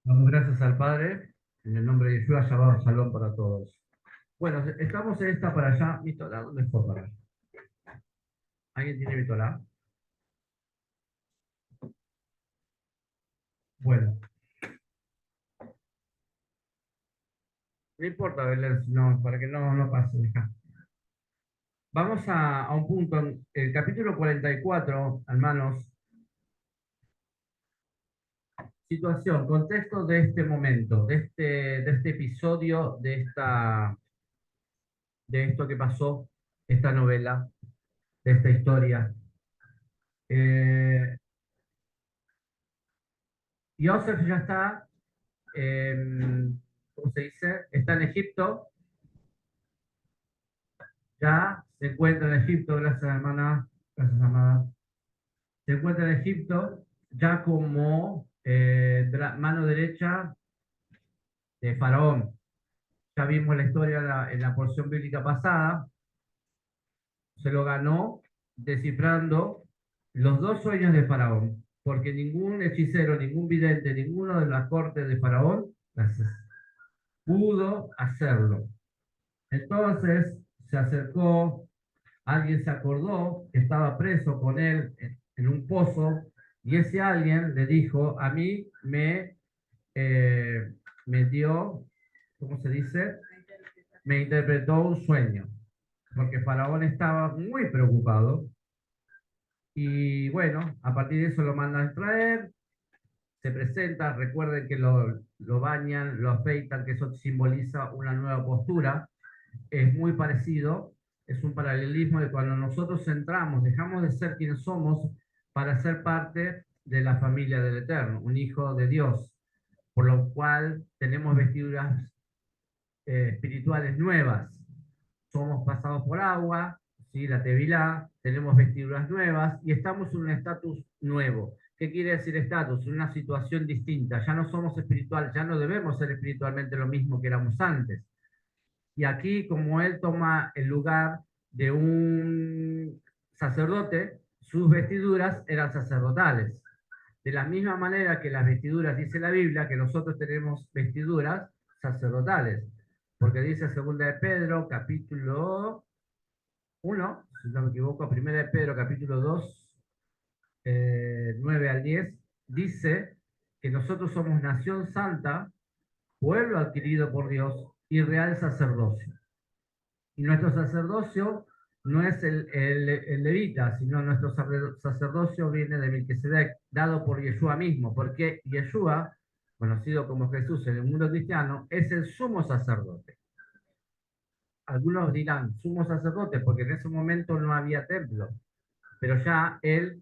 Damos gracias al Padre, en el nombre de Yeshua, Shabbat Shalom para todos. Bueno, estamos en esta para allá. ¿Mi Torah dónde fue para allá? ¿Alguien tiene mi Torah? Bueno, no importa, Belén, no, para que no pase. Deja. Vamos a un punto, en el capítulo 44, hermanos, situación, contexto de este momento, de este episodio, de esto que pasó, esta novela, de esta historia. Eh, Yosef ya está, ¿cómo se dice? Está en Egipto, ya se encuentra en Egipto, gracias hermana, gracias amada. Se encuentra en Egipto ya como mano derecha de Faraón. Ya vimos la historia en la porción bíblica pasada, se lo ganó descifrando los dos sueños de Faraón, porque ningún hechicero, ningún vidente, ninguno de las cortes de Faraón pudo hacerlo. Entonces se acercó, alguien se acordó que estaba preso con él en un pozo, y ese alguien le dijo, a mí me dio, ¿cómo se dice? Me interpretó un sueño, porque Faraón estaba muy preocupado, y bueno, a partir de eso lo mandan a traer, se presenta, recuerden que lo bañan, lo afeitan, que eso simboliza una nueva postura, es muy parecido, es un paralelismo de cuando nosotros entramos, dejamos de ser quienes somos para ser parte de la familia del Eterno, un hijo de Dios, por lo cual tenemos vestiduras espirituales nuevas. Somos pasados por agua, ¿sí? La Tevilá, tenemos vestiduras nuevas y estamos en un estatus nuevo. ¿Qué quiere decir estatus? Una situación distinta. Ya no somos espirituales, ya no debemos ser espiritualmente lo mismo que éramos antes. Y aquí, como él toma el lugar de un sacerdote, sus vestiduras eran sacerdotales. De la misma manera que las vestiduras, dice la Biblia, que nosotros tenemos vestiduras sacerdotales. Porque dice segunda de Pedro, capítulo 1, si no me equivoco, primera de Pedro, capítulo 2, 9 al 10, dice que nosotros somos nación santa, pueblo adquirido por Dios y real sacerdocio. Y nuestro sacerdocio no es el levita, sino nuestro sacerdocio viene de Melquisedec, dado por Yeshua mismo, porque Yeshua, conocido como Jesús en el mundo cristiano, es el sumo sacerdote. Algunos dirán sumo sacerdote porque en ese momento no había templo, pero ya él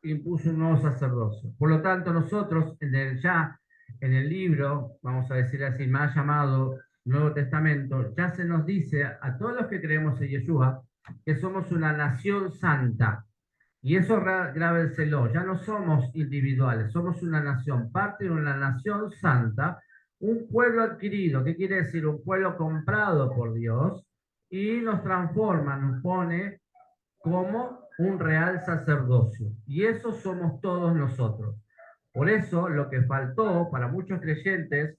impuso un nuevo sacerdocio. Por lo tanto, nosotros en el libro, vamos a decir así, más llamado Nuevo Testamento, ya se nos dice a todos los que creemos en Yeshua que somos una nación santa. Y eso grábenselo, ya no somos individuales, somos una nación, parte de una nación santa, un pueblo adquirido. ¿Qué quiere decir? Un pueblo comprado por Dios, y nos transforma, nos pone como un real sacerdocio. Y eso somos todos nosotros. Por eso lo que faltó para muchos creyentes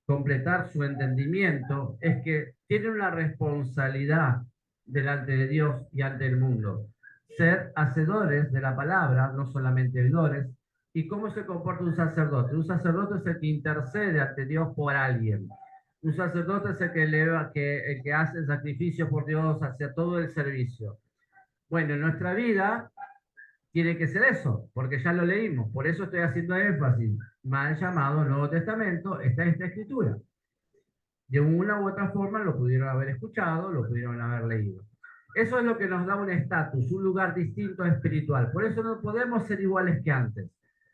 completar su entendimiento es que tienen una responsabilidad delante de Dios y ante el mundo. Ser hacedores de la palabra, no solamente oidores. ¿Y cómo se comporta un sacerdote? Un sacerdote es el que intercede ante Dios por alguien. Un sacerdote es el que, el que hace el sacrificio por Dios hacia todo el servicio. Bueno, en nuestra vida tiene que ser eso, porque ya lo leímos. Por eso estoy haciendo énfasis. Mal llamado Nuevo Testamento está esta escritura. De una u otra forma lo pudieron haber escuchado, lo pudieron haber leído. Eso es lo que nos da un estatus, un lugar distinto espiritual. Por eso no podemos ser iguales que antes.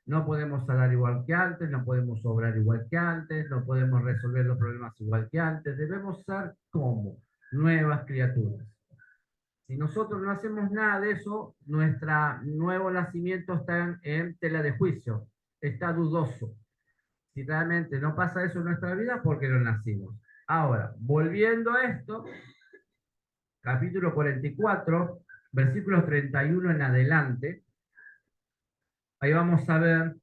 No podemos hablar igual que antes, no podemos obrar igual que antes, no podemos resolver los problemas igual que antes. Debemos ser como nuevas criaturas. Si nosotros no hacemos nada de eso, nuestro nuevo nacimiento está en tela de juicio, está dudoso. Si realmente no pasa eso en nuestra vida, ¿por qué no nacimos? Ahora, volviendo a esto, capítulo 44, versículos 31 en adelante, ahí vamos a ver,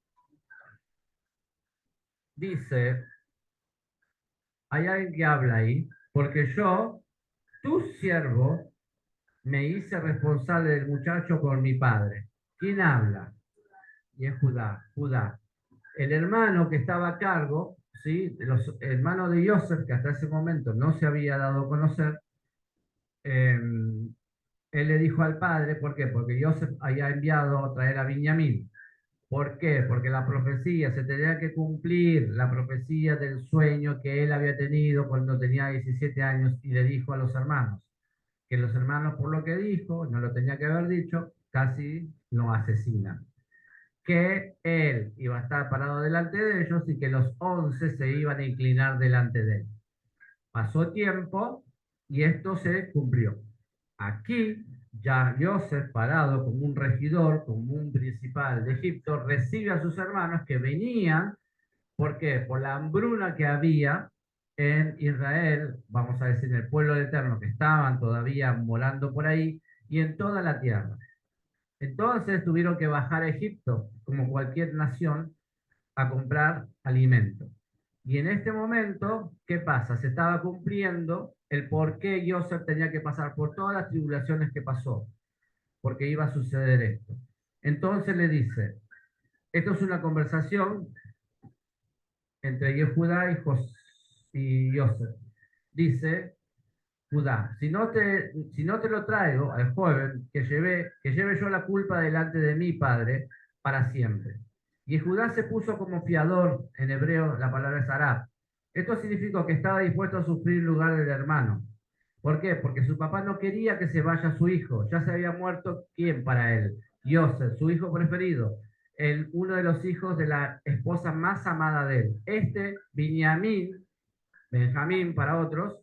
dice, hay alguien que habla ahí, porque yo, tu siervo, me hice responsable del muchacho por mi padre. ¿Quién habla? Y es Judá, Judá. El hermano que estaba a cargo, ¿sí? Los hermanos de Joseph, que hasta ese momento no se había dado a conocer, eh, él le dijo al padre, ¿por qué? Porque Joseph había enviado a traer a Benjamín. ¿Por qué? Porque la profecía, se tenía que cumplir la profecía del sueño que él había tenido cuando tenía 17 años y le dijo a los hermanos, que los hermanos por lo que dijo, no lo tenía que haber dicho, casi lo asesinan. Que él iba a estar parado delante de ellos y que los 11 se iban a inclinar delante de él. Pasó tiempo y esto se cumplió. Aquí ya Joseph, parado como un regidor, como un principal de Egipto, recibe a sus hermanos que venían, ¿por qué? Por la hambruna que había en Israel, vamos a decir, en el pueblo eterno, que estaban todavía morando por ahí, y en toda la tierra. Entonces tuvieron que bajar a Egipto, como cualquier nación, a comprar alimento. Y en este momento, ¿qué pasa? Se estaba cumpliendo el por qué Joseph tenía que pasar por todas las tribulaciones que pasó, porque iba a suceder esto. Entonces le dice, esto es una conversación entre Judá y Joseph. Dice, Judá, si no te lo traigo al joven, que lleve yo la culpa delante de mi padre para siempre. Y Judá se puso como fiador, en hebreo la palabra es arab. Esto significó que estaba dispuesto a sufrir el lugar del hermano. ¿Por qué? Porque su papá no quería que se vaya su hijo. Ya se había muerto, ¿quién para él? Joseph, su hijo preferido. Uno de los hijos de la esposa más amada de él. Benjamín para otros,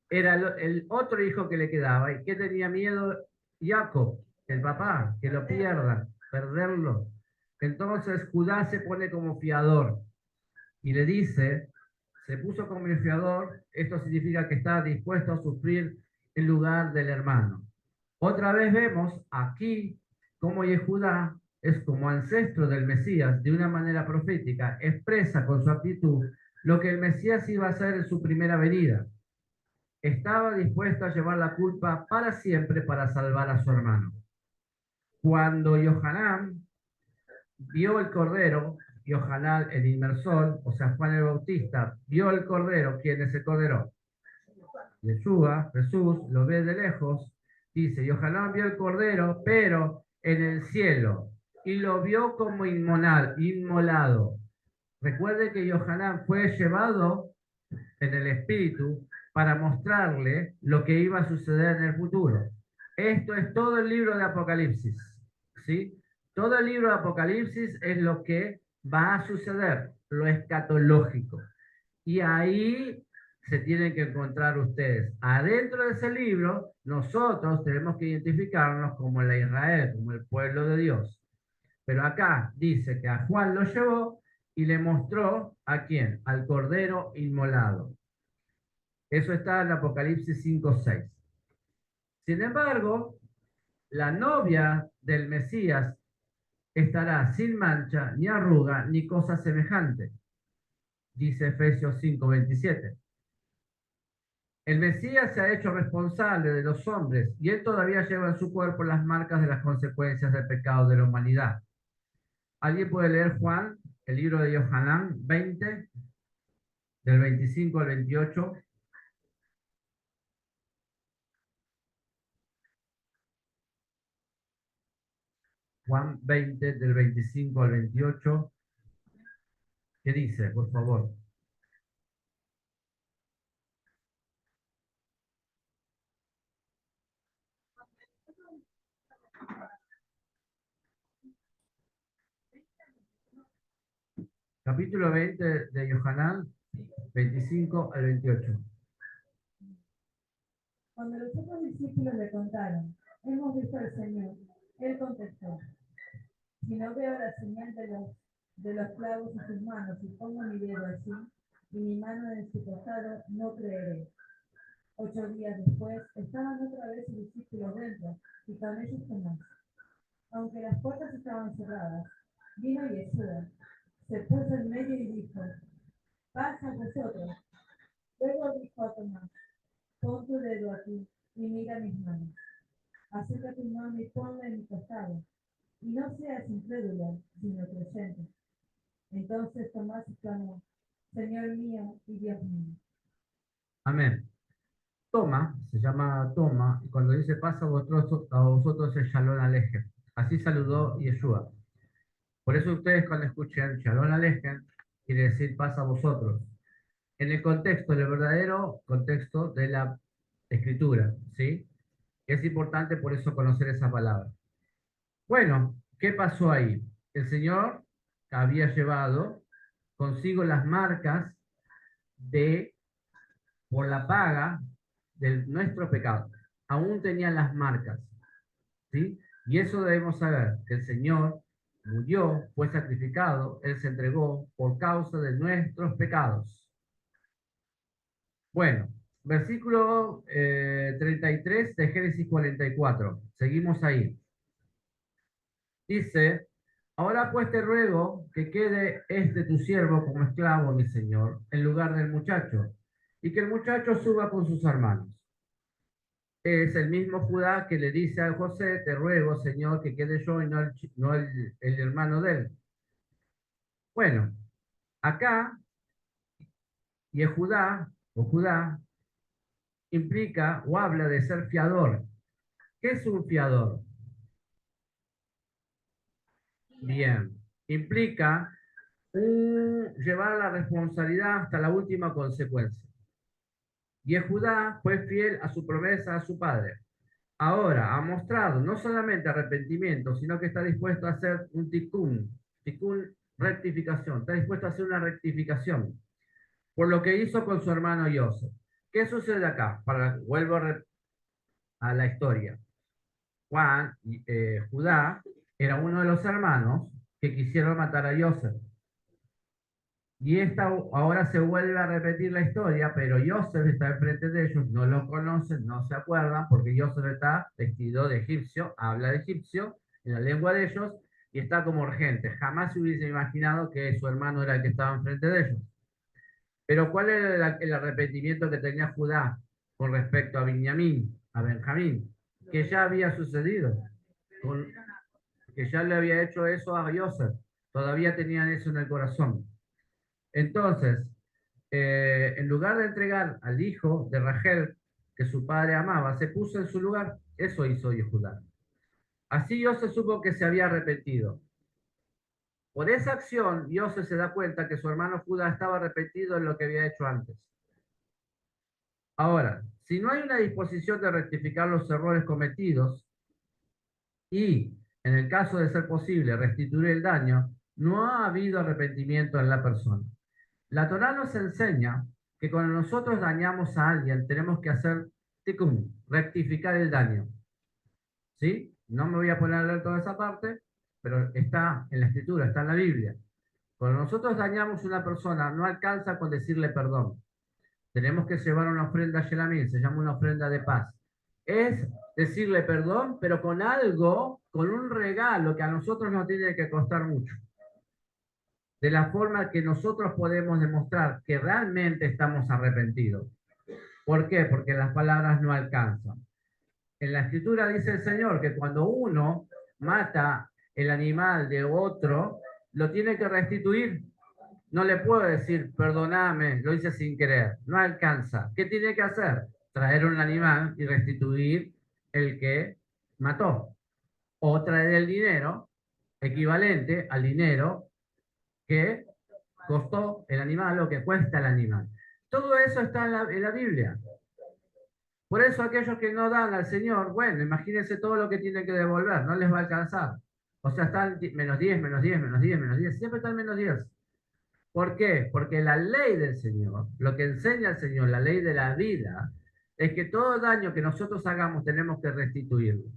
era el otro hijo que le quedaba. ¿Y qué tenía miedo Jacob, el papá? Que lo pierdan, perderlo. Entonces Judá se pone como fiador y le dice, se puso como fiador, esto significa que está dispuesto a sufrir en lugar del hermano. Otra vez vemos aquí cómo Judá es como ancestro del Mesías, de una manera profética, expresa con su actitud lo que el Mesías iba a hacer en su primera venida. Estaba dispuesto a llevar la culpa para siempre para salvar a su hermano. Cuando Yohanan vio el cordero, Yohanan el inmersor, o sea, Juan el Bautista, vio el cordero. ¿Quién es el cordero? Yeshua, Jesús, lo ve de lejos, dice, Yohanan vio el cordero, pero en el cielo, y lo vio como inmolado. Recuerde que Yohanan fue llevado en el espíritu para mostrarle lo que iba a suceder en el futuro. Esto es todo el libro de Apocalipsis, ¿sí? Todo el libro de Apocalipsis es lo que va a suceder, lo escatológico. Y ahí se tienen que encontrar ustedes. Adentro de ese libro, nosotros tenemos que identificarnos como la Israel, como el pueblo de Dios. Pero acá dice que a Juan lo llevó y le mostró a quién, al Cordero inmolado. Eso está en Apocalipsis 5:6. Sin embargo, la novia del Mesías estará sin mancha, ni arruga, ni cosa semejante, dice Efesios 5:27. El Mesías se ha hecho responsable de los hombres y él todavía lleva en su cuerpo las marcas de las consecuencias del pecado de la humanidad. ¿Alguien puede leer Juan, el libro de Yohanan 20, del 25 al 28? Juan 20, del 25 al 28. ¿Qué dice, por favor? Capítulo 20 de Yohanan, 25 al 28. Cuando los otros discípulos le contaron, hemos visto al Señor, él contestó, si no veo la señal de los clavos en sus manos y pongo mi dedo así, y mi mano en su costado, no creeré. 8 días después, estaban otra vez sus discípulos dentro, y con ellos Tomás. Aunque las puertas estaban cerradas, vino Yeshua, se puso en medio y dijo, pasa a vosotros. Luego dijo a Tomás, pon tu dedo aquí y mira mis manos. Acerca tu mano y ponla en mi costado. Y no seas incrédulo, sino creyente. Entonces Tomás exclamó, Señor mío y Dios mío. Amén. Toma, se llama Toma, y cuando dice pasa a vosotros es Shalom Alejem. Así saludó Yeshua. Por eso ustedes cuando escuchen Shalom Alejem, quiere decir pasa a vosotros. En el contexto, en el verdadero contexto de la escritura, ¿sí? Es importante por eso conocer esa palabra. Bueno, ¿qué pasó ahí? El Señor había llevado consigo las marcas de, por la paga de nuestro pecado. Aún tenían las marcas, ¿sí? Y eso debemos saber, que el Señor murió, fue sacrificado, Él se entregó por causa de nuestros pecados. Bueno, versículo 33 de Génesis 44. Seguimos ahí. Dice, ahora pues te ruego que quede este tu siervo como esclavo, mi señor, en lugar del muchacho, y que el muchacho suba con sus hermanos. Es el mismo Judá que le dice a José, te ruego, señor, que quede yo y no el hermano de él. Bueno, acá, Yehudá o Judá implica o habla de ser fiador. ¿Qué es un fiador? Bien, implica llevar la responsabilidad hasta la última consecuencia. Yehudá fue fiel a su promesa a su padre. Ahora ha mostrado no solamente arrepentimiento, sino que está dispuesto a hacer un tikkun, rectificación, está dispuesto a hacer una rectificación por lo que hizo con su hermano Yosef. ¿Qué sucede acá? Vuelvo a la historia. Judá era uno de los hermanos que quisieron matar a Yosef. Y ahora se vuelve a repetir la historia, pero Yosef está enfrente de ellos, no lo conocen, no se acuerdan, porque Yosef está vestido de egipcio, habla de egipcio en la lengua de ellos, y está como urgente. Jamás se hubiese imaginado que su hermano era el que estaba enfrente de ellos. Pero ¿cuál era el arrepentimiento que tenía Judá con respecto a Benjamín? Que ya había sucedido, que ya le había hecho eso a Yosef. Todavía tenían eso en el corazón. Entonces, en lugar de entregar al hijo de Rachel, que su padre amaba, se puso en su lugar. Eso hizo Judá. Así Yosef supo que se había arrepentido. Por esa acción, Yosef se da cuenta que su hermano Judá estaba arrepentido en lo que había hecho antes. Ahora, si no hay una disposición de rectificar los errores cometidos y, en el caso de ser posible, restituir el daño, no ha habido arrepentimiento en la persona. La Torá nos enseña que cuando nosotros dañamos a alguien, tenemos que hacer tikkun, rectificar el daño. ¿Sí? No me voy a poner a leer toda esa parte, pero está en la Escritura, está en la Biblia. Cuando nosotros dañamos a una persona, no alcanza con decirle perdón. Tenemos que llevar una ofrenda a Shelamim, se llama una ofrenda de paz. Es decirle perdón, pero con algo, con un regalo que a nosotros nos tiene que costar mucho. De la forma que nosotros podemos demostrar que realmente estamos arrepentidos. ¿Por qué? Porque las palabras no alcanzan. En la escritura dice el Señor que cuando uno mata el animal de otro, lo tiene que restituir. No le puedo decir, perdóname, lo hice sin querer. No alcanza. ¿Qué tiene que hacer? Traer un animal y restituir el que mató. O traer el dinero equivalente al dinero que costó el animal o que cuesta el animal. Todo eso está en la Biblia. Por eso aquellos que no dan al Señor, bueno, imagínense todo lo que tienen que devolver, no les va a alcanzar. O sea, están menos 10, menos 10, menos 10, menos 10, siempre están menos 10. ¿Por qué? Porque la ley del Señor, lo que enseña el Señor, la ley de la vida, es que todo daño que nosotros hagamos tenemos que restituirlo.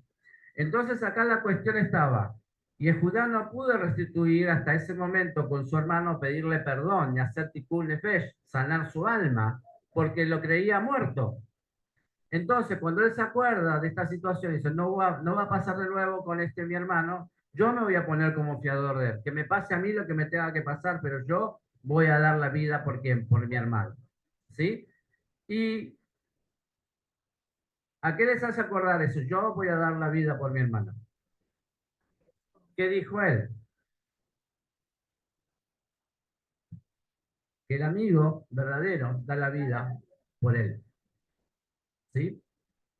Entonces acá la cuestión estaba, y Judá no pudo restituir hasta ese momento con su hermano, pedirle perdón y hacer tikkun nefesh, sanar su alma, porque lo creía muerto. Entonces, cuando él se acuerda de esta situación y dice, no va a pasar de nuevo con mi hermano, yo me voy a poner como fiador de él. Que me pase a mí lo que me tenga que pasar, pero yo voy a dar la vida por quién, por mi hermano. ¿Sí? ¿Y a qué les hace acordar eso? Yo voy a dar la vida por mi hermano. ¿Qué dijo él? Que el amigo verdadero da la vida por él. ¿Sí?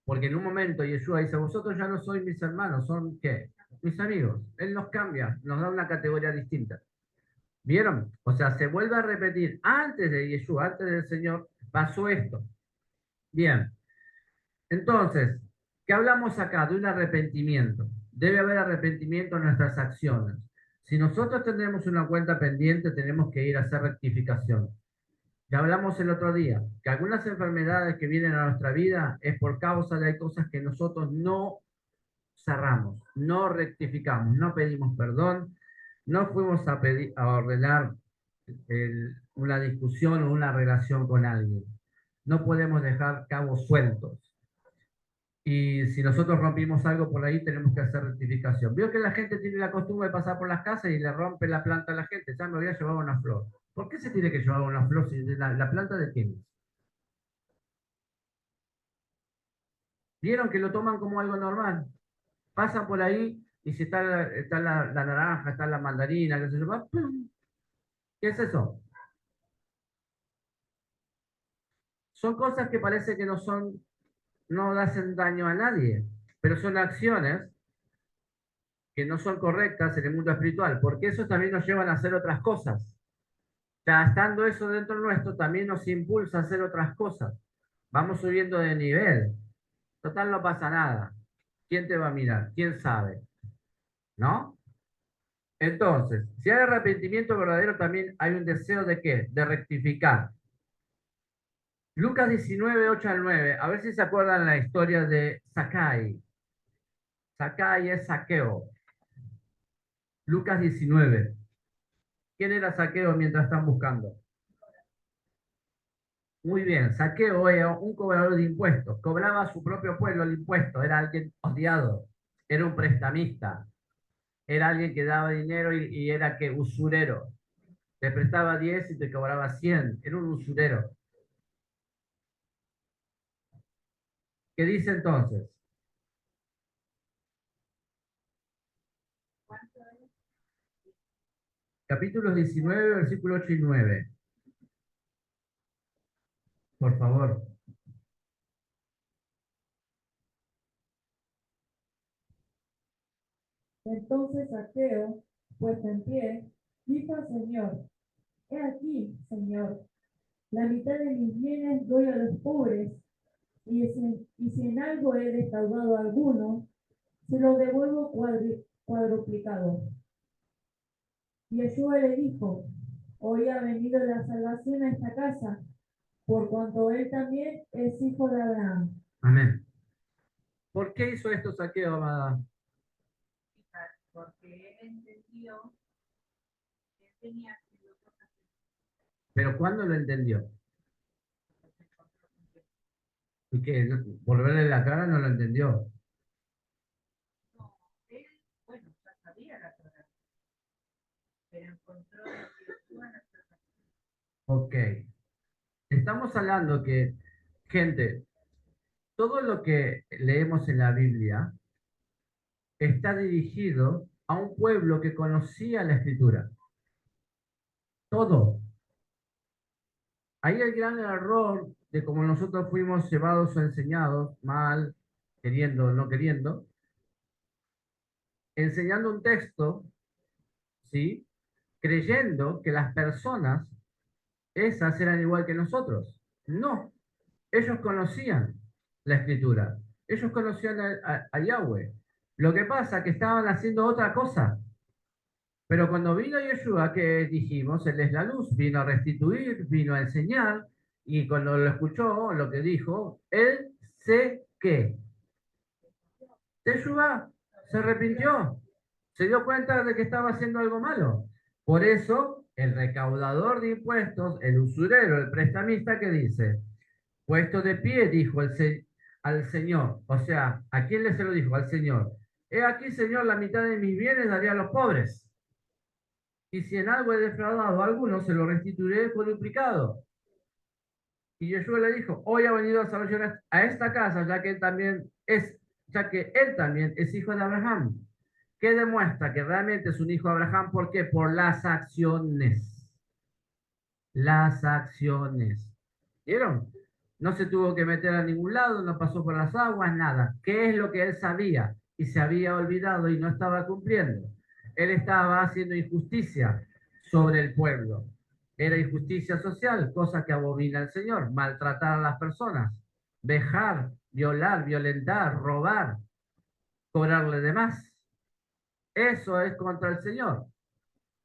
Porque en un momento Yeshua dice, vosotros ya no sois mis hermanos, son ¿qué? Mis amigos. Él nos cambia, nos da una categoría distinta. ¿Vieron? O sea, se vuelve a repetir, antes de Yeshua, antes del Señor, pasó esto. Bien, entonces, ¿qué hablamos acá? De un arrepentimiento. Debe haber arrepentimiento en nuestras acciones. Si nosotros tenemos una cuenta pendiente, tenemos que ir a hacer rectificación. Ya hablamos el otro día, que algunas enfermedades que vienen a nuestra vida es por causa de cosas que nosotros no cerramos, no rectificamos, no pedimos perdón, no fuimos a pedir, a ordenar una discusión o una relación con alguien. No podemos dejar cabos sueltos. Y si nosotros rompimos algo por ahí, tenemos que hacer rectificación. Veo que la gente tiene la costumbre de pasar por las casas y le rompe la planta a la gente. Ya me voy a llevar una flor. ¿Por qué se tiene que llevar una flor si la planta de quién es? Vieron que lo toman como algo normal. Pasan por ahí y si está la naranja, está la mandarina, qué sé yo, ¡pum! ¿Qué es eso? Son cosas que parece que no son, no hacen daño a nadie, pero son acciones que no son correctas en el mundo espiritual, porque eso también nos llevan a hacer otras cosas. Ya estando eso dentro nuestro, también nos impulsa a hacer otras cosas. Vamos subiendo de nivel. Total, no pasa nada. ¿Quién te va a mirar? ¿Quién sabe? ¿No? Entonces, si hay arrepentimiento verdadero, también hay un deseo de ¿qué? De rectificar. Lucas 19, 8 al 9. A ver si se acuerdan la historia de Sakai. Sakai es Saqueo. Lucas 19. ¿Quién era Saqueo mientras están buscando? Muy bien, Saqueo era un cobrador de impuestos. Cobraba a su propio pueblo el impuesto. Era alguien odiado. Era un prestamista. Era alguien que daba dinero y era que usurero. Te prestaba 10 y te cobraba 100. Era un usurero. ¿Qué dice entonces? Capítulos 19, versículos 8 y 9. Por favor. Entonces Zaqueo, puesto en pie, dijo al Señor, he aquí, Señor, la mitad de mis bienes doy a los pobres, y si en algo he defraudado a alguno, se lo devuelvo cuadruplicado. Y Yeshua le dijo, hoy ha venido la salvación a esta casa, por cuanto él también es hijo de Abraham. Amén. ¿Por qué hizo esto Saqueo, amada? Porque él entendió que tenía que Pero ¿cuándo lo entendió? Y que por verle la cara no lo entendió. no, él, bueno, ya sabía la Torah, pero encontró que Yeshua la Torah. Ok. Estamos hablando que, gente, todo lo que leemos en la Biblia está dirigido a un pueblo que conocía la Escritura. Todo. Ahí el gran error de cómo nosotros fuimos llevados o enseñados, mal, queriendo o no queriendo, enseñando un texto, ¿sí? Creyendo que las personas, esas eran igual que nosotros. No, ellos conocían la escritura, ellos conocían a Yahweh. Lo que pasa es que estaban haciendo otra cosa. Pero cuando vino Yeshua, que dijimos, Él es la luz, vino a restituir, vino a enseñar, y cuando lo escuchó, lo que dijo, Él se qué. Yeshua se arrepintió, se dio cuenta de que estaba haciendo algo malo. Por eso, el recaudador de impuestos, el usurero, el prestamista, que dice, puesto de pie, dijo al Señor, o sea, ¿a quién le se lo dijo? Al Señor. He aquí, Señor, la mitad de mis bienes daría a los pobres. y si en algo he defraudado a alguno, se lo restituiré por duplicado. Y Yeshua le dijo, hoy ha venido a salvar a esta casa, ya que él también es hijo de Abraham. ¿Qué demuestra que realmente es un hijo de Abraham? ¿Por qué? Por las acciones. Las acciones. ¿Vieron? No se tuvo que meter a ningún lado, no pasó por las aguas, nada. ¿Qué es lo que él sabía? Y se había olvidado y no estaba cumpliendo. Él estaba haciendo injusticia sobre el pueblo. Era injusticia social, cosa que abomina el Señor. Maltratar a las personas, vejar, violar, violentar, robar, cobrarle de más. Eso es contra el Señor.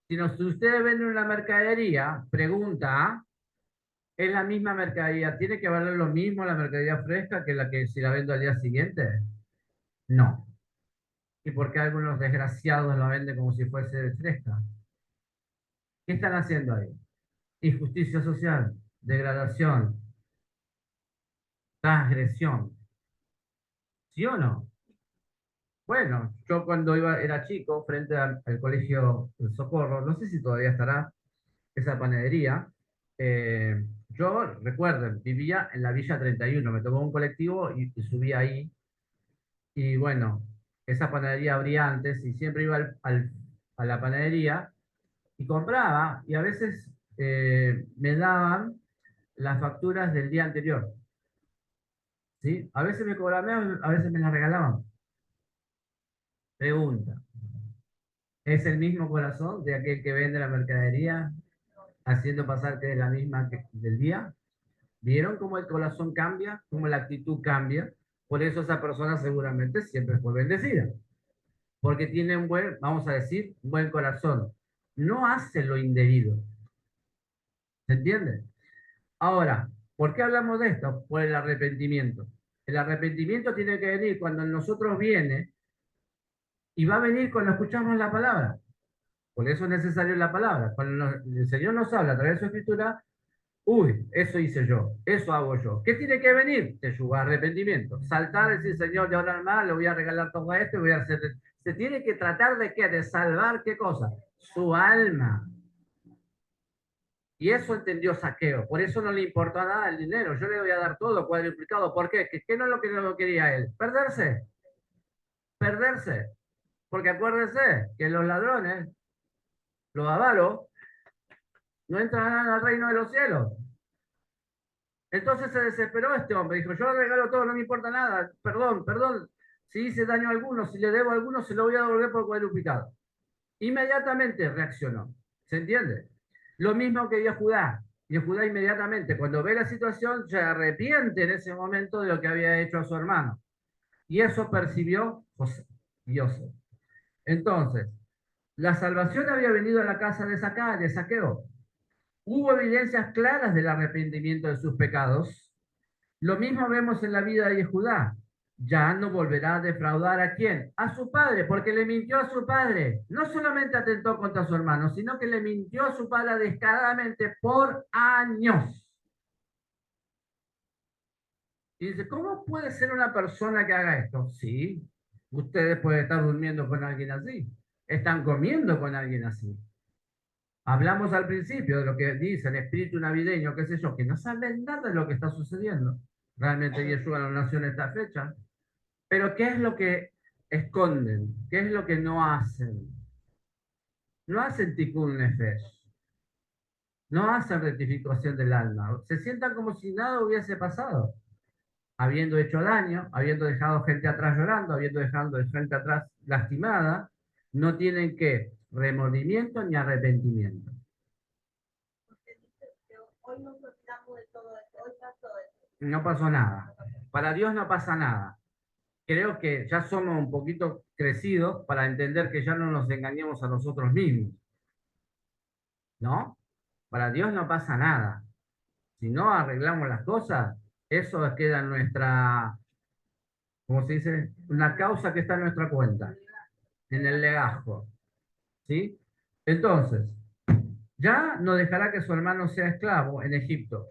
Si ustedes venden una mercadería, pregunta, ¿es la misma mercadería? ¿Tiene que valer lo mismo la mercadería fresca que la que si la vendo al día siguiente? No. ¿Y por qué algunos desgraciados la venden como si fuese fresca? ¿Qué están haciendo ahí? Injusticia social, degradación, transgresión. ¿Sí o no? Bueno, yo cuando era chico, frente al colegio del Socorro, no sé si todavía estará esa panadería, yo recuerden, vivía en la Villa 31, me tomó un colectivo y subí ahí. Y bueno, esa panadería abría antes y siempre iba a la panadería y compraba y a veces me daban las facturas del día anterior, ¿sí? A veces me cobraban, a veces me las regalaban. Pregunta, ¿es el mismo corazón de aquel que vende la mercadería haciendo pasar que es la misma del día? ¿Vieron cómo el corazón cambia? ¿Cómo la actitud cambia? Por eso esa persona seguramente siempre fue bendecida. Porque tiene un buen, vamos a decir, un buen corazón. No hace lo indebido. ¿Se entiende? Ahora, ¿por qué hablamos de esto? Por el arrepentimiento. El arrepentimiento tiene que venir cuando en nosotros viene y va a venir cuando escuchamos la palabra. Por eso es necesario la palabra. Cuando el Señor nos habla a través de su escritura, uy, eso hice yo, eso hago yo. ¿Qué tiene que venir? Teshuvá, arrepentimiento. Saltar y decir, Señor, de ahora en más le voy a regalar todo esto y voy a hacer. Se tiene que tratar de qué? De salvar qué cosa? Su alma. Y eso entendió Saqueo. Por eso no le importó nada el dinero. Yo le voy a dar todo cuadruplicado. ¿Por qué? ¿Qué no es lo que no quería él? Perderse. Perderse. Porque acuérdense que los ladrones, los avaros, no entran al reino de los cielos. Entonces se desesperó este hombre, dijo, yo le regalo todo, no me importa nada, perdón, perdón, si hice daño a alguno, si le debo a alguno, se lo voy a devolver por cuadruplicado. Inmediatamente reaccionó, ¿se entiende? Lo mismo que Judá, y Judá inmediatamente, cuando ve la situación, se arrepiente en ese momento de lo que había hecho a su hermano. Y eso percibió José, Dios. Entonces, la salvación había venido a la casa de Saqueo. Hubo evidencias claras del arrepentimiento de sus pecados. Lo mismo vemos en la vida de Judá. Ya no volverá a defraudar a quién? A su padre, porque le mintió a su padre. No solamente atentó contra su hermano, sino que le mintió a su padre descaradamente por años. Y dice, ¿cómo puede ser una persona que haga esto? Sí, ustedes pueden estar durmiendo con alguien así. Están comiendo con alguien así. Hablamos al principio de lo que dice el espíritu navideño, qué sé yo, que no saben nada de lo que está sucediendo. Realmente Yeshua no nació en esta fecha. Pero ¿qué es lo que esconden? ¿Qué es lo que no hacen? No hacen tikkun nefesh. No hacen rectificación del alma. Se sientan como si nada hubiese pasado. Habiendo hecho daño, habiendo dejado gente atrás llorando, habiendo dejado gente atrás lastimada, no tienen que remordimiento ni arrepentimiento. Hoy nos olvidamos de todo esto, hoy pasó esto. No pasó nada. Para Dios no pasa nada. Creo que ya somos un poquito crecidos para entender que ya no nos engañemos a nosotros mismos. ¿No? Para Dios no pasa nada. Si no arreglamos las cosas, eso queda en nuestra, ¿cómo se dice? Una causa que está en nuestra cuenta, en el legajo. ¿Sí? Entonces, ya no dejará que su hermano sea esclavo en Egipto.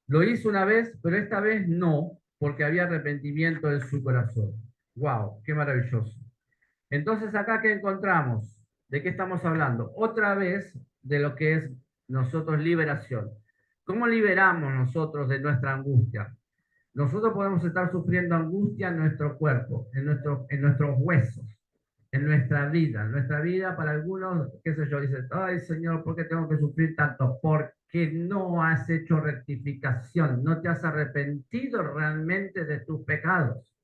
Lo hizo una vez, pero esta vez no, porque había arrepentimiento en su corazón. ¡Wow! ¡Qué maravilloso! Entonces, acá que encontramos, ¿De qué estamos hablando? Otra vez de lo que es nosotros liberación. ¿Cómo liberamos nosotros de nuestra angustia? Nosotros podemos estar sufriendo angustia en nuestro cuerpo, en nuestros huesos, en nuestra vida. En nuestra vida, para algunos, qué sé yo, dicen, ay Señor, ¿por qué tengo que sufrir tanto? Porque no has hecho rectificación, no te has arrepentido realmente de tus pecados.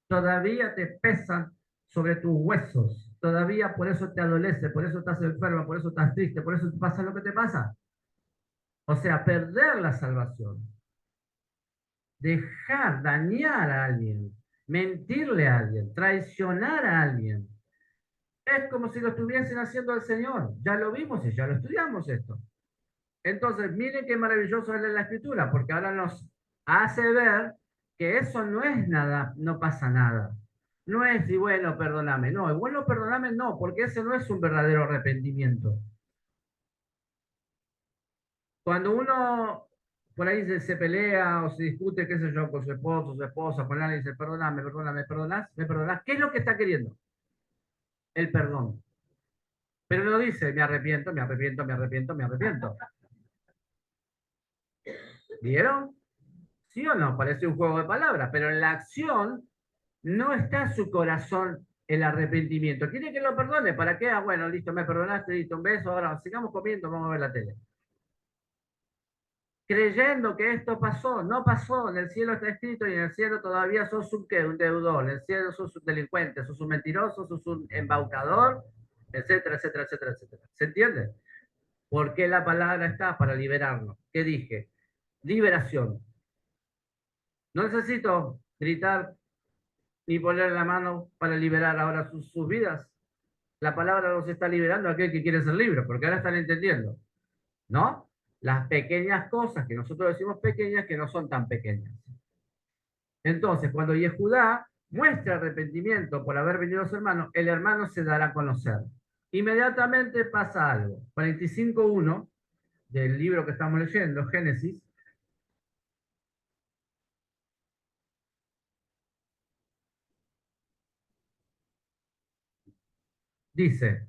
Todavía te pesan sobre tus huesos, todavía por eso te adolece, por eso estás enfermo, por eso estás triste, por eso te pasa lo que te pasa. O sea, perder la salvación, dejar, dañar a alguien, mentirle a alguien, traicionar a alguien. Es como si lo estuviesen haciendo al Señor. Ya lo vimos y ya lo estudiamos esto. Entonces, miren qué maravilloso es la Escritura, porque ahora nos hace ver que eso no es nada, no pasa nada. No es, y bueno, perdóname. No, y bueno, perdóname, no, porque ese no es un verdadero arrepentimiento. Cuando uno por ahí se pelea o se discute, qué sé yo, con su esposo, su esposa, con alguien y dice, perdóname, perdóname, ¿me perdonás? ¿Qué es lo que está queriendo? El perdón. Pero no dice, me arrepiento, me arrepiento, me arrepiento, me arrepiento. ¿Vieron? ¿Sí o no? Parece un juego de palabras, pero en la acción no está su corazón el arrepentimiento. Quiere que lo perdone, ¿para qué? Ah, bueno, listo, me perdonaste, listo, un beso, ahora sigamos comiendo, vamos a ver la tele. Creyendo que esto pasó, no pasó, en el cielo está escrito y en el cielo todavía sos un, ¿qué? Un deudor, en el cielo sos un delincuente, sos un mentiroso, sos un embaucador, etcétera, etcétera, etcétera, etcétera. ¿Se entiende? ¿Por qué la palabra está para liberarnos? ¿Qué dije? Liberación. No necesito gritar ni poner la mano para liberar ahora sus vidas. La palabra nos está liberando a aquel que quiere ser libre, porque ahora están entendiendo, ¿no? Las pequeñas cosas que nosotros decimos pequeñas que no son tan pequeñas. Entonces, cuando Yehudá muestra arrepentimiento por haber venido a su hermano, el hermano se dará a conocer. Inmediatamente pasa algo. 45.1 del libro que estamos leyendo, Génesis, dice,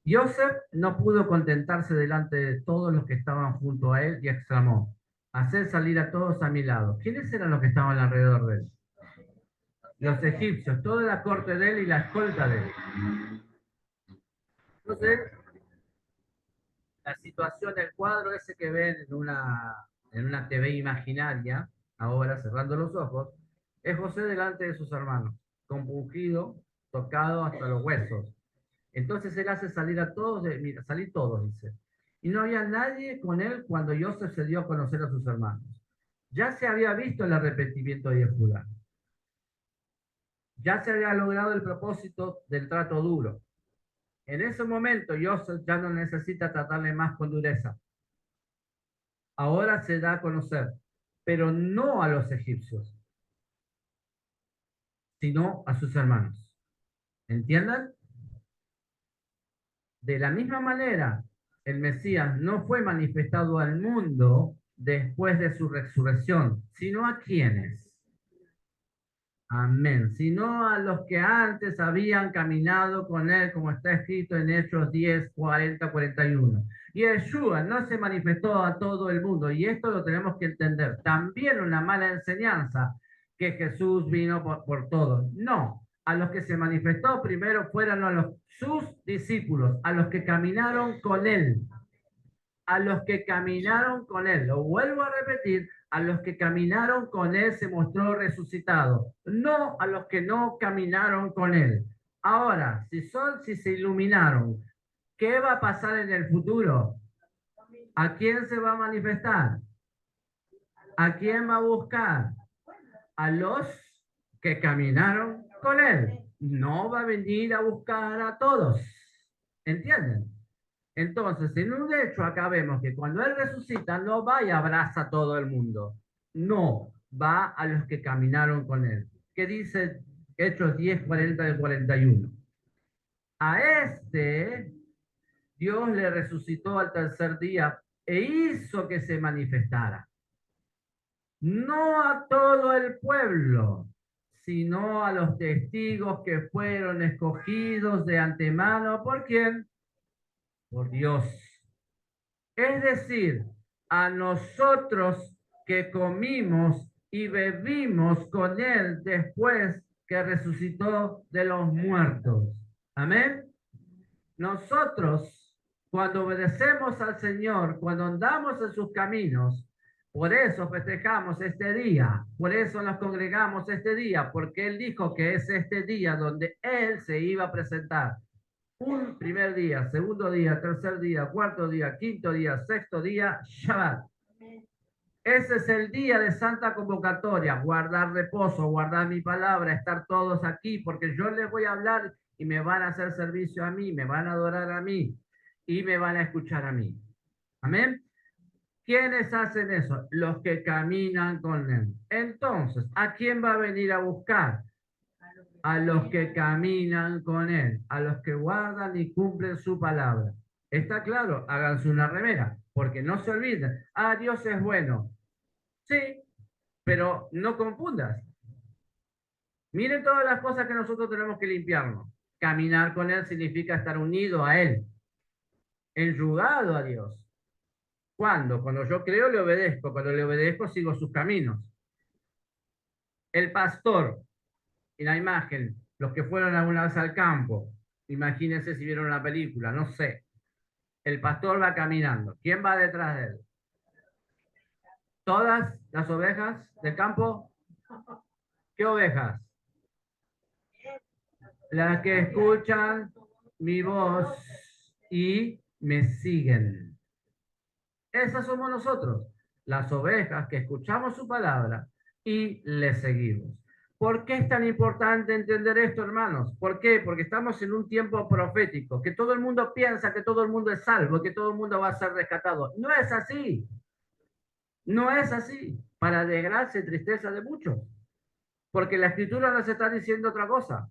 Joseph no pudo contentarse delante de todos los que estaban junto a él y exclamó, hacer salir a todos a mi lado. ¿Quiénes eran los que estaban alrededor de él? Los egipcios, toda la corte de él y la escolta de él. Entonces, la situación, el cuadro ese que ven en una TV imaginaria, ahora cerrando los ojos, es José delante de sus hermanos, compungido, tocado hasta los huesos. Entonces él hace salir a todos, mira, salir todos, dice. Y no había nadie con él cuando Joseph se dio a conocer a sus hermanos. Ya se había visto el arrepentimiento de Judá. Ya se había logrado el propósito del trato duro. En ese momento Joseph ya no necesita tratarle más con dureza. Ahora se da a conocer, pero no a los egipcios, sino a sus hermanos. ¿Entiendan? De la misma manera, el Mesías no fue manifestado al mundo después de su resurrección, sino a quienes. Amén. Sino a los que antes habían caminado con él, como está escrito en Hechos 10, 40, 41. Y Yeshua no se manifestó a todo el mundo, y esto lo tenemos que entender. También una mala enseñanza que Jesús vino por todos. No, a los que se manifestó primero fueron a sus discípulos, a los que caminaron con él. A los que caminaron con él. Lo vuelvo a repetir, a los que caminaron con él se mostró resucitado, no a los que no caminaron con él. Ahora, si se iluminaron, ¿qué va a pasar en el futuro? ¿A quién se va a manifestar? ¿A quién va a buscar? A los que caminaron con él. No va a venir a buscar a todos. ¿Entienden? Entonces, en un hecho acá vemos que cuando Él resucita, no va y abraza a todo el mundo. No, va a los que caminaron con Él. ¿Qué dice Hechos 10, 40 y 41? A este Dios le resucitó al tercer día e hizo que se manifestara. No a todo el pueblo, sino a los testigos que fueron escogidos de antemano. ¿Por quién? por Dios. Es decir, a nosotros que comimos y bebimos con Él después que resucitó de los muertos. Amén. Nosotros, cuando obedecemos al Señor, cuando andamos en sus caminos, por eso festejamos este día, por eso nos congregamos este día, porque Él dijo que es este día donde Él se iba a presentar. Un primer día, segundo día, tercer día, cuarto día, quinto día, sexto día, Shabbat. Ese es el día de santa convocatoria, guardar reposo, guardar mi palabra, estar todos aquí, porque yo les voy a hablar y me van a hacer servicio a mí, me van a adorar a mí y me van a escuchar a mí. Amén. ¿Quiénes hacen eso? Los que caminan con Él. Entonces, ¿a quién va a venir a buscar? A los que caminan con Él, a los que guardan y cumplen su palabra. ¿Está claro? Háganse una remera, porque no se olviden. Ah, Dios es bueno. Sí, pero no confundas. Miren todas las cosas que nosotros tenemos que limpiarnos. Caminar con Él significa estar unido a Él, enrugado a Dios. ¿Cuándo? Cuando yo creo, le obedezco. Cuando le obedezco, sigo sus caminos. El pastor, en la imagen, los que fueron alguna vez al campo, imagínense si vieron la película, no sé. El pastor va caminando. ¿Quién va detrás de él? ¿Todas las ovejas del campo? ¿Qué ovejas? Las que escuchan mi voz y me siguen. Esas somos nosotros, las ovejas que escuchamos su palabra y le seguimos. ¿Por qué es tan importante entender esto, hermanos? ¿Por qué? Porque estamos en un tiempo profético, que todo el mundo piensa que todo el mundo es salvo, que todo el mundo va a ser rescatado. No es así. No es así. Para desgracia y tristeza de muchos. Porque la Escritura nos está diciendo otra cosa.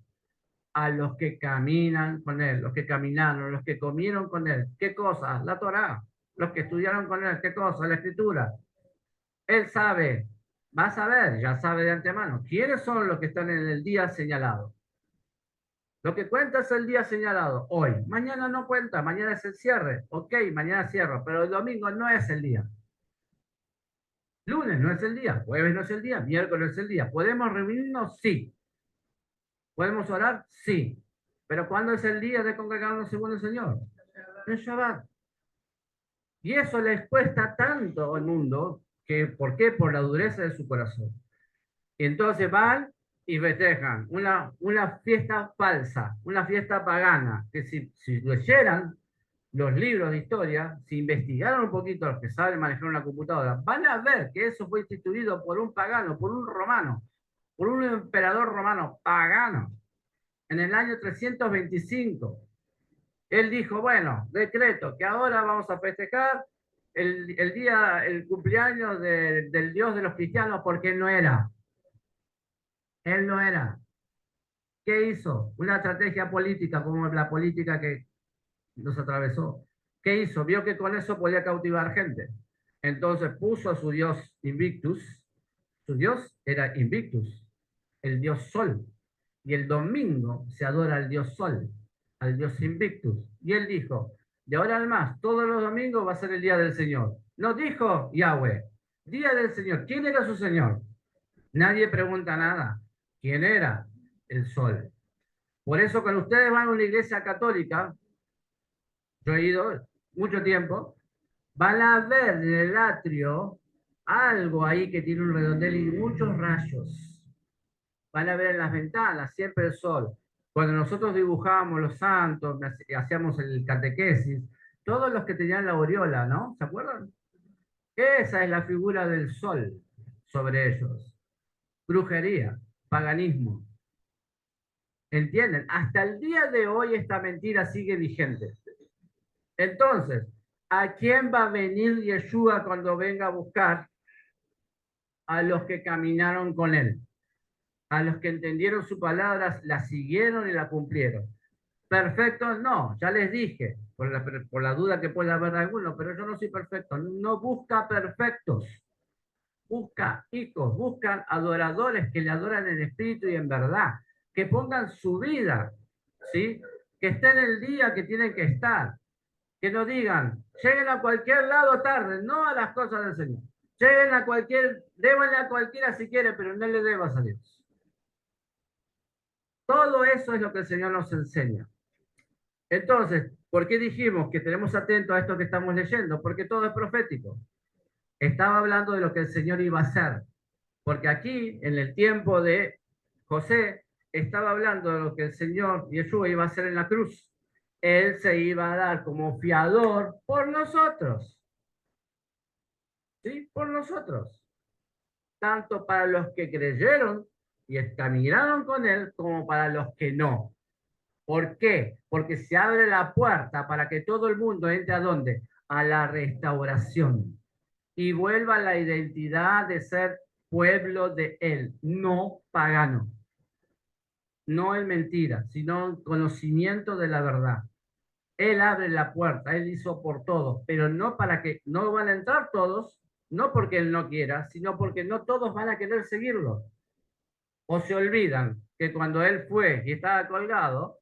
A los que caminan con Él, los que caminaron, los que comieron con Él. ¿Qué cosa? La Torá. Los que estudiaron con Él. ¿Qué cosa? La Escritura. Él sabe, va a saber, ya sabe de antemano, quiénes son los que están en el día señalado. Lo que cuenta es el día señalado, hoy. Mañana no cuenta, mañana es el cierre. Ok, mañana cierro, pero el domingo no es el día. Lunes no es el día, jueves no es el día, miércoles no es el día. ¿Podemos reunirnos? Sí. ¿Podemos orar? Sí. Pero ¿cuándo es el día de congregarnos según el Señor? En Shabbat. Y eso les cuesta tanto al mundo, que ¿por qué? Por la dureza de su corazón. Y entonces van y festejan una fiesta falsa, una fiesta pagana, que si leyeran los libros de historia, si investigaran un poquito los que saben manejar una computadora, van a ver que eso fue instituido por un pagano, por un romano, por un emperador romano pagano, en el año 325. Él dijo, bueno, decreto, que ahora vamos a festejar el cumpleaños del Dios de los cristianos, porque él no era. Él no era. ¿Qué hizo? Una estrategia política, como la política que nos atravesó. ¿Qué hizo? Vio que con eso podía cautivar gente. Entonces puso a su dios Invictus. Su dios era Invictus, el dios Sol. Y el domingo se adora al dios Sol, al dios Invictus. Y él dijo, de ahora en más, todos los domingos va a ser el día del Señor. No dijo Yahweh, día del Señor. ¿Quién era su Señor? Nadie pregunta nada. ¿Quién era? El Sol. Por eso cuando ustedes van a una iglesia católica, yo he ido mucho tiempo, van a ver en el atrio algo ahí que tiene un redondel y muchos rayos. Van a ver en las ventanas siempre el sol. Cuando nosotros dibujábamos los santos, hacíamos el catequesis, todos los que tenían la aureola, ¿no? ¿Se acuerdan? Esa es la figura del sol sobre ellos. Brujería, paganismo. ¿Entienden? Hasta el día de hoy esta mentira sigue vigente. Entonces, ¿a quién va a venir Yeshua cuando venga a buscar? A los que caminaron con él, a los que entendieron su palabra, la siguieron y la cumplieron. Perfectos no, ya les dije, por la duda que pueda haber alguno, pero yo no soy perfecto. No busca perfectos, busca hijos, buscan adoradores que le adoran en espíritu y en verdad, que pongan su vida, ¿sí? Que estén el día que tienen que estar. Que no digan, lleguen a cualquier lado tarde, no a las cosas del Señor. Lleguen a cualquier, débanle a cualquiera si quiere, pero no le debas a Dios. Todo eso es lo que el Señor nos enseña. Entonces, ¿por qué dijimos que tenemos atento a esto que estamos leyendo? Porque todo es profético. Estaba hablando de lo que el Señor iba a hacer. Porque aquí, en el tiempo de José, estaba hablando de lo que el Señor Yeshua iba a hacer en la cruz. Él se iba a dar como fiador por nosotros. ¿Sí? Por nosotros. Tanto para los que creyeron y caminaron con Él, como para los que no. ¿Por qué? Porque se abre la puerta para que todo el mundo entre a dónde? A la restauración. Y vuelva a la identidad de ser pueblo de Él, no pagano. No en mentira, sino en conocimiento de la verdad. Él abre la puerta, Él hizo por todos, pero no para que no van a entrar todos, no porque Él no quiera, sino porque no todos van a querer seguirlo. O se olvidan que cuando Él fue y estaba colgado,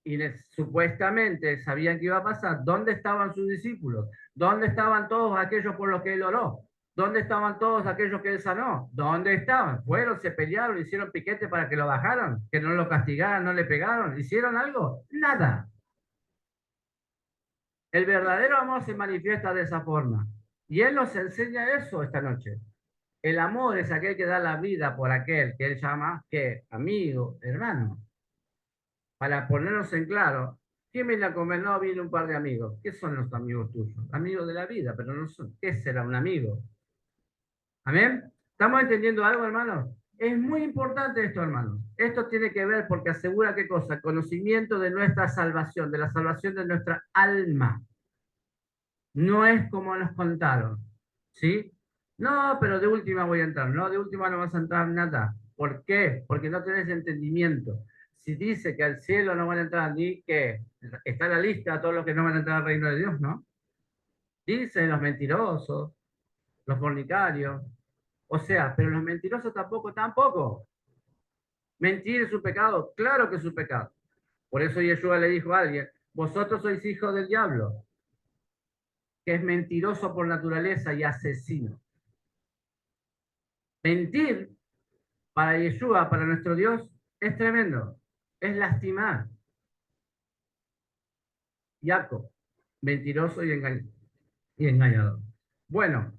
y supuestamente sabían que iba a pasar, ¿dónde estaban sus discípulos? ¿Dónde estaban todos aquellos por los que Él oró? ¿Dónde estaban todos aquellos que Él sanó? ¿Dónde estaban? ¿Fueron, se pelearon, hicieron piquete para que lo bajaran? ¿Que no lo castigaran, no le pegaron? ¿Hicieron algo? Nada. El verdadero amor se manifiesta de esa forma. Y Él nos enseña eso esta noche. El amor es aquel que da la vida por aquel que Él llama, ¿qué? Amigo, hermano. Para ponernos en claro, ¿quién viene a comer? No, viene un par de amigos. ¿Qué son los amigos tuyos? Amigos de la vida, pero no son. ¿Qué será un amigo? ¿Amén? ¿Estamos entendiendo algo, hermanos? Es muy importante esto, hermanos. Esto tiene que ver porque asegura qué cosa? Conocimiento de nuestra salvación, de la salvación de nuestra alma. No es como nos contaron, ¿sí? No, pero de última voy a entrar. No, de última no vas a entrar nada. ¿Por qué? Porque no tenés entendimiento. Si dice que al cielo no van a entrar ni que está en la lista a todos los que no van a entrar al reino de Dios, ¿no? Dicen los mentirosos, los fornicarios. O sea, pero los mentirosos tampoco. Mentir es un pecado, claro que es un pecado. Por eso Yeshua le dijo a alguien, vosotros sois hijos del diablo, que es mentiroso por naturaleza y asesino. Mentir para Yeshua, para nuestro Dios, es tremendo, es lastimar. Jacob, mentiroso y engañador. Bueno,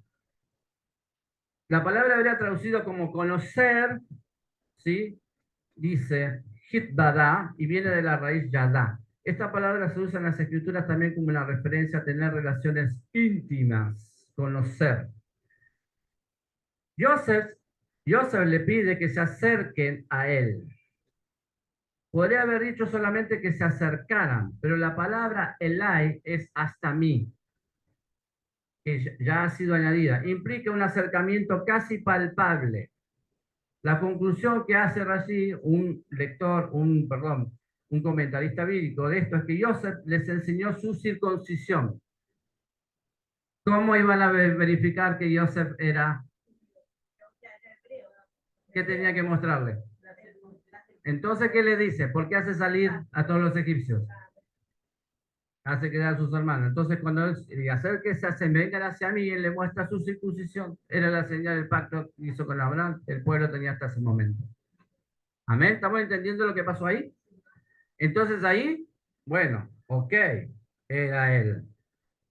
la palabra habría traducido como conocer, ¿sí? Dice hitbada y viene de la raíz yadá. Esta palabra se usa en las escrituras también como una referencia a tener relaciones íntimas, conocer. Joseph le pide que se acerquen a él. Podría haber dicho solamente que se acercaran, pero la palabra elai es hasta mí, que ya ha sido añadida. Implica un acercamiento casi palpable. La conclusión que hace Rashi, un comentarista bíblico de esto es que Joseph les enseñó su circuncisión. ¿Cómo iban a verificar que Joseph era? ¿Qué tenía que mostrarle? Entonces, ¿qué le dice? ¿Por qué hace salir a todos los egipcios? Hace quedar a sus hermanos. Entonces, cuando él hacer que se vengan hacia mí, él le muestra su circuncisión. Era la señal del pacto que hizo con Abraham. El pueblo tenía hasta ese momento. Amén. ¿Estamos entendiendo lo que pasó ahí? Entonces ahí, bueno, ok, era él.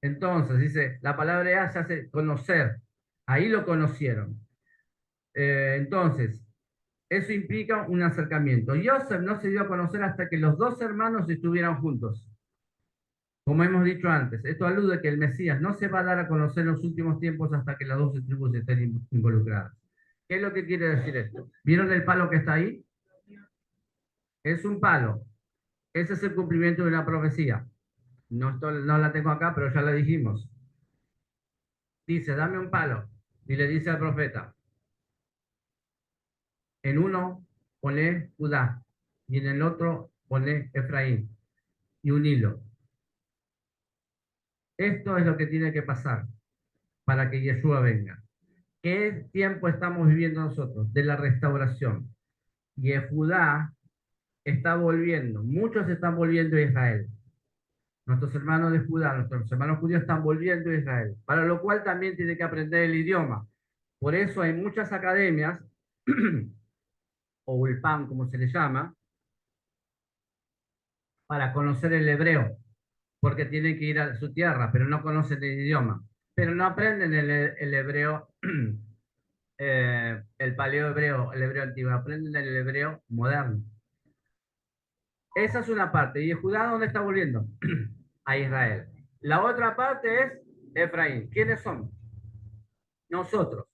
Entonces, dice, la palabra ya se hace conocer. Ahí lo conocieron. Entonces, eso implica un acercamiento. Joseph no se dio a conocer hasta que los dos hermanos estuvieran juntos. Como hemos dicho antes, esto alude a que el Mesías no se va a dar a conocer en los últimos tiempos hasta que las 12 tribus estén involucradas. ¿Qué es lo que quiere decir esto? ¿Vieron el palo que está ahí? Es un palo. Ese es el cumplimiento de una profecía. No la tengo acá, pero ya la dijimos. Dice, dame un palo. Y le dice al profeta, en uno pone Judá y en el otro pone Efraín y un hilo. Esto es lo que tiene que pasar para que Yeshua venga. ¿Qué tiempo estamos viviendo nosotros? De la restauración. Y Judá está volviendo, muchos están volviendo a Israel. Nuestros hermanos de Judá, nuestros hermanos judíos están volviendo a Israel, para lo cual también tiene que aprender el idioma. Por eso hay muchas academias, o ulpan, como se le llama, para conocer el hebreo, porque tienen que ir a su tierra, pero no conocen el idioma. Pero no aprenden el hebreo, el paleohebreo, el hebreo antiguo, aprenden el hebreo moderno. Esa es una parte. ¿Y Judá dónde está volviendo? A Israel. La otra parte es Efraín. ¿Quiénes son? Nosotros,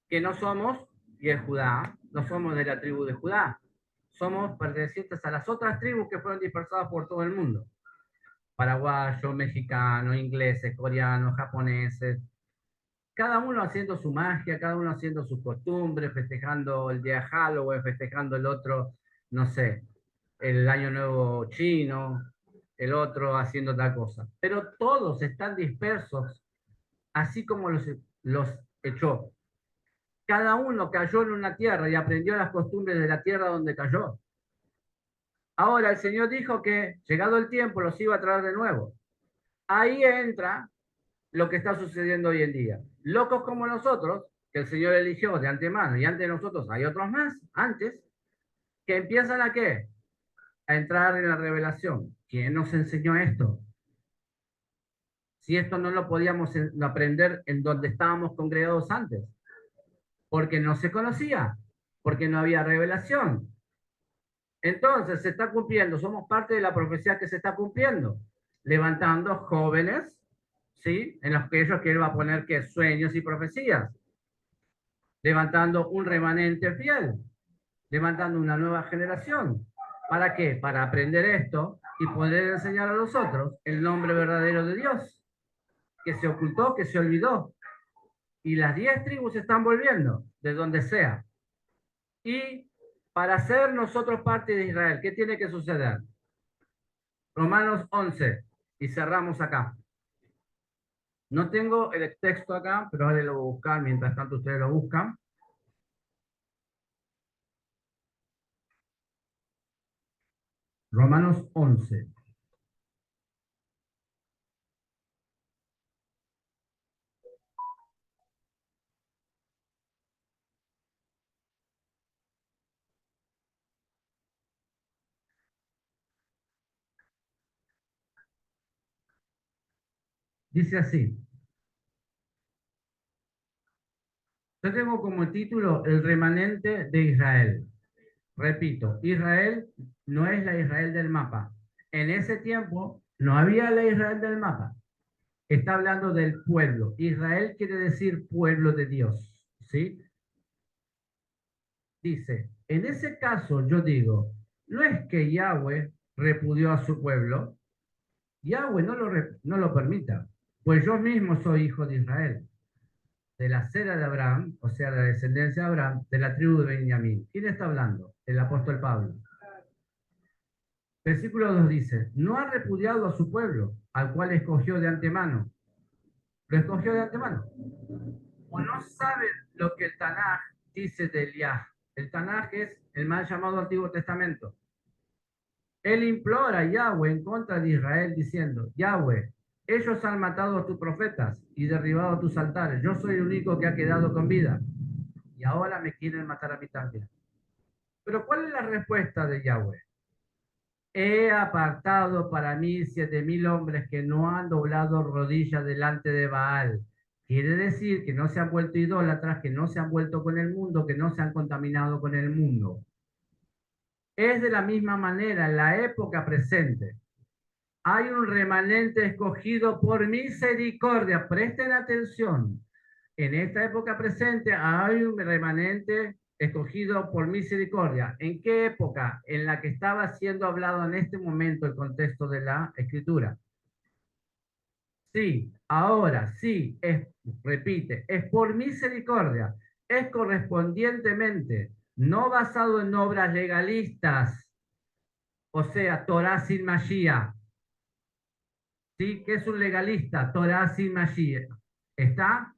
que no somos, y es Judá, no somos de la tribu de Judá. Somos pertenecientes a las otras tribus que fueron dispersadas por todo el mundo. Paraguayos, mexicanos, ingleses, coreanos, japoneses. Cada uno haciendo su magia, cada uno haciendo sus costumbres, festejando el día de Halloween, festejando el otro, no sé, el año nuevo chino, el otro haciendo tal cosa. Pero todos están dispersos, así como los echó. Cada uno cayó en una tierra y aprendió las costumbres de la tierra donde cayó. Ahora el Señor dijo que, llegado el tiempo, los iba a traer de nuevo. Ahí entra lo que está sucediendo hoy en día. Locos como nosotros, que el Señor eligió de antemano, y antes de nosotros hay otros más, antes, que empiezan a ¿qué? A entrar en la revelación. ¿Quién nos enseñó esto? Si esto no lo podíamos aprender en donde estábamos congregados antes, porque no se conocía, porque no había revelación. Entonces se está cumpliendo, somos parte de la profecía que se está cumpliendo, levantando jóvenes, ¿sí? En los que ellos que él va a poner que sueños y profecías, levantando un remanente fiel, levantando una nueva generación. ¿Para qué? Para aprender esto y poder enseñar a los otros el nombre verdadero de Dios, que se ocultó, que se olvidó. Y las 10 tribus están volviendo, de donde sea. Y para ser nosotros parte de Israel, ¿qué tiene que suceder? Romanos 11, y cerramos acá. No tengo el texto acá, pero ahora lo voy a buscar, mientras tanto ustedes lo buscan. Romanos 11. Dice así. Yo tengo como título El remanente de Israel. Repito, Israel no es la Israel del mapa. En ese tiempo no había la Israel del mapa. Está hablando del pueblo. Israel quiere decir pueblo de Dios. ¿Sí? Dice, en ese caso yo digo, no es que Yahweh repudió a su pueblo, Yahweh no lo permita, pues yo mismo soy hijo de Israel, de la cera de Abraham, o sea, de la descendencia de Abraham, de la tribu de Benjamín. ¿Quién está hablando? El apóstol Pablo. Versículo 2 dice, no ha repudiado a su pueblo, al cual escogió de antemano. Lo escogió de antemano. O no saben lo que el Tanaj dice de Eliá. El Tanaj es el mal llamado Antiguo Testamento. Él implora a Yahweh en contra de Israel diciendo, Yahweh, ellos han matado a tus profetas y derribado tus altares. Yo soy el único que ha quedado con vida. Y ahora me quieren matar a mí también. Pero ¿cuál es la respuesta de Yahweh? He apartado para mí 7,000 hombres que no han doblado rodillas delante de Baal. Quiere decir que no se han vuelto idólatras, que no se han vuelto con el mundo, que no se han contaminado con el mundo. Es de la misma manera en la época presente. Hay un remanente escogido por misericordia. Presten atención. En esta época presente hay un remanente escogido por misericordia. ¿En qué época? En la que estaba siendo hablado en este momento el contexto de la escritura. Sí, ahora sí, repite, es por misericordia, es correspondientemente, no basado en obras legalistas, o sea, Torah sin Mashiach. ¿Sí? ¿Qué es un legalista? Torah sin Mashiach. ¿Está?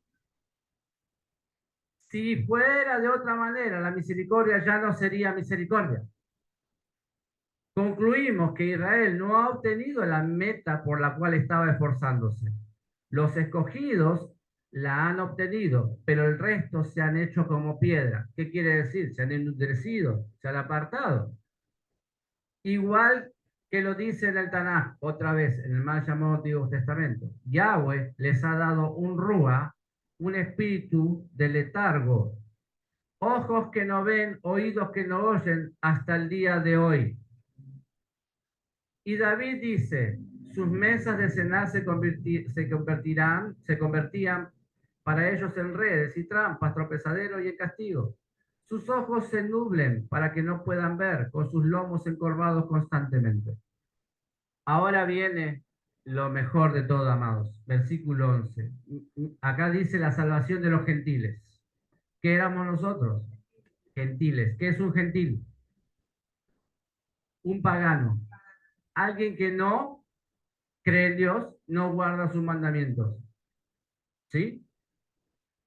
Si fuera de otra manera, la misericordia ya no sería misericordia. Concluimos que Israel no ha obtenido la meta por la cual estaba esforzándose. Los escogidos la han obtenido, pero el resto se han hecho como piedra. ¿Qué quiere decir? Se han endurecido, se han apartado. Igual que lo dice en el Tanaj, otra vez, en el mal llamado Antiguo Testamento. Yahweh les ha dado un rúa, un espíritu de letargo, ojos que no ven, oídos que no oyen, hasta el día de hoy. Y David dice, sus mesas de cenar se convertían para ellos en redes y trampas, tropezadero y en castigo. Sus ojos se nublen para que no puedan ver, con sus lomos encorvados constantemente. Ahora viene lo mejor de todo, amados. Versículo 11. Acá dice la salvación de los gentiles. ¿Qué éramos nosotros? Gentiles. ¿Qué es un gentil? Un pagano. Alguien que no cree en Dios, no guarda sus mandamientos. ¿Sí?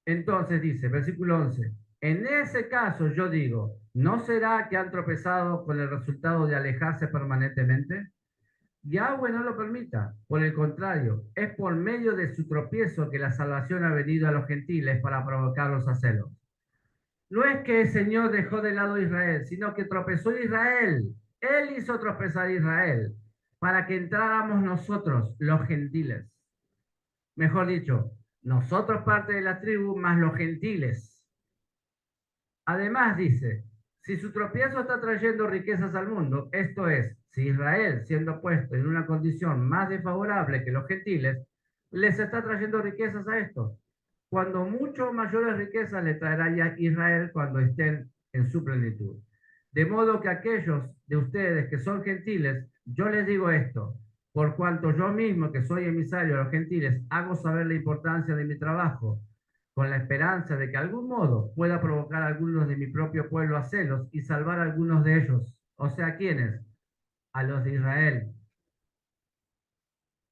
Entonces dice, versículo 11, en ese caso yo digo, ¿no será que han tropezado con el resultado de alejarse permanentemente? Yahweh no lo permita, por el contrario, es por medio de su tropiezo que la salvación ha venido a los gentiles para provocarlos a celos. No es que el Señor dejó de lado a Israel, sino que tropezó Israel. Él hizo tropezar a Israel para que entráramos nosotros, los gentiles. Mejor dicho, nosotros parte de la tribu más los gentiles. Además dice, si su tropiezo está trayendo riquezas al mundo, esto es, si Israel, siendo puesto en una condición más desfavorable que los gentiles, les está trayendo riquezas a estos, cuando mucho mayores riquezas le traerá ya Israel cuando estén en su plenitud. De modo que aquellos de ustedes que son gentiles, yo les digo esto, por cuanto yo mismo, que soy emisario de los gentiles, hago saber la importancia de mi trabajo, con la esperanza de que de algún modo pueda provocar a algunos de mi propio pueblo a celos y salvar a algunos de ellos. O sea, ¿quiénes? A los de Israel.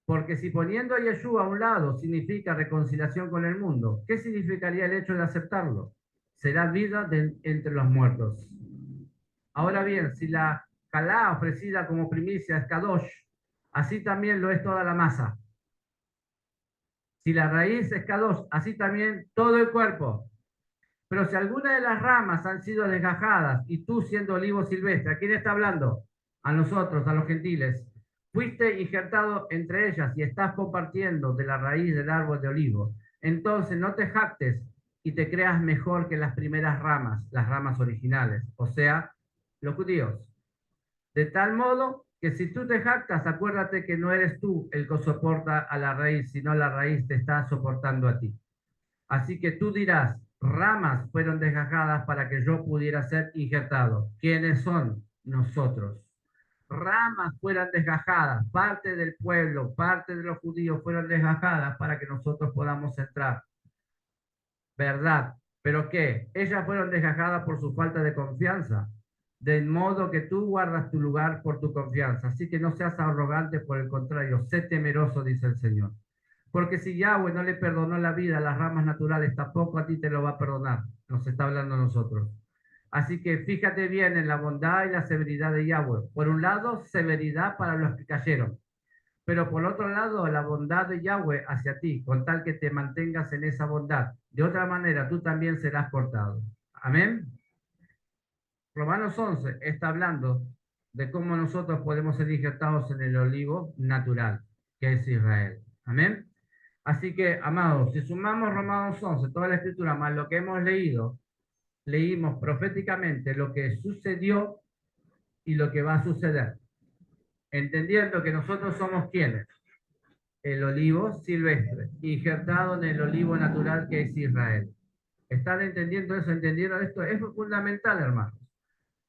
Porque si poniendo a Yeshua a un lado significa reconciliación con el mundo, ¿qué significaría el hecho de aceptarlo? Será vida entre los muertos. Ahora bien, si la Jalá ofrecida como primicia es Kadosh, así también lo es toda la masa. Si la raíz es Kadosh, así también todo el cuerpo. Pero si alguna de las ramas han sido desgajadas y tú siendo olivo silvestre, ¿a quién está hablando? A nosotros, a los gentiles. Fuiste injertado entre ellas y estás compartiendo de la raíz del árbol de olivo. Entonces no te jactes y te creas mejor que las primeras ramas, las ramas originales, o sea, los judíos. De tal modo que si tú te jactas, acuérdate que no eres tú el que soporta a la raíz, sino la raíz te está soportando a ti. Así que tú dirás, ramas fueron desgajadas para que yo pudiera ser injertado. ¿Quiénes son? Nosotros. Ramas fueron desgajadas, parte del pueblo, parte de los judíos fueron desgajadas para que nosotros podamos entrar. ¿Verdad? ¿Pero qué? Ellas fueron desgajadas por su falta de confianza. De modo que tú guardas tu lugar por tu confianza. Así que no seas arrogante, por el contrario, sé temeroso, dice el Señor. Porque si Yahweh no le perdonó la vida a las ramas naturales, tampoco a ti te lo va a perdonar. Nos está hablando a nosotros. Así que fíjate bien en la bondad y la severidad de Yahweh. Por un lado, severidad para los que cayeron. Pero por otro lado, la bondad de Yahweh hacia ti, con tal que te mantengas en esa bondad. De otra manera, tú también serás cortado. Amén. Romanos 11 está hablando de cómo nosotros podemos ser injertados en el olivo natural, que es Israel. Amén. Así que, amados, si sumamos Romanos 11, toda la escritura, más lo que hemos leído, leímos proféticamente lo que sucedió y lo que va a suceder. Entendiendo que nosotros somos quienes. El olivo silvestre, injertado en el olivo natural que es Israel. ¿Están entendiendo eso? ¿Entendieron esto? Es fundamental, hermanos.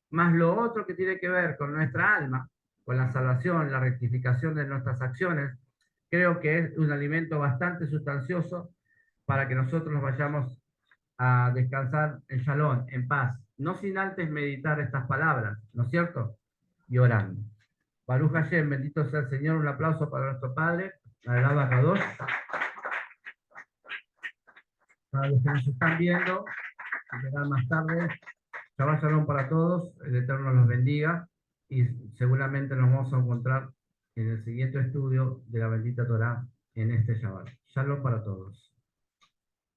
Más lo otro que tiene que ver con nuestra alma, con la salvación, la rectificación de nuestras acciones, creo que es un alimento bastante sustancioso para que nosotros nos vayamos a descansar en shalom, en paz, no sin antes meditar estas palabras, ¿no es cierto? Y orando. Baruch Hashem, bendito sea el Señor, un aplauso para nuestro Padre, alaba Kadosh. Para los que nos están viendo, que verán más tarde, Shabbat Shalom para todos, el Eterno los bendiga. y seguramente nos vamos a encontrar en el siguiente estudio de la bendita Torá en este Shabbat. Shalom para todos.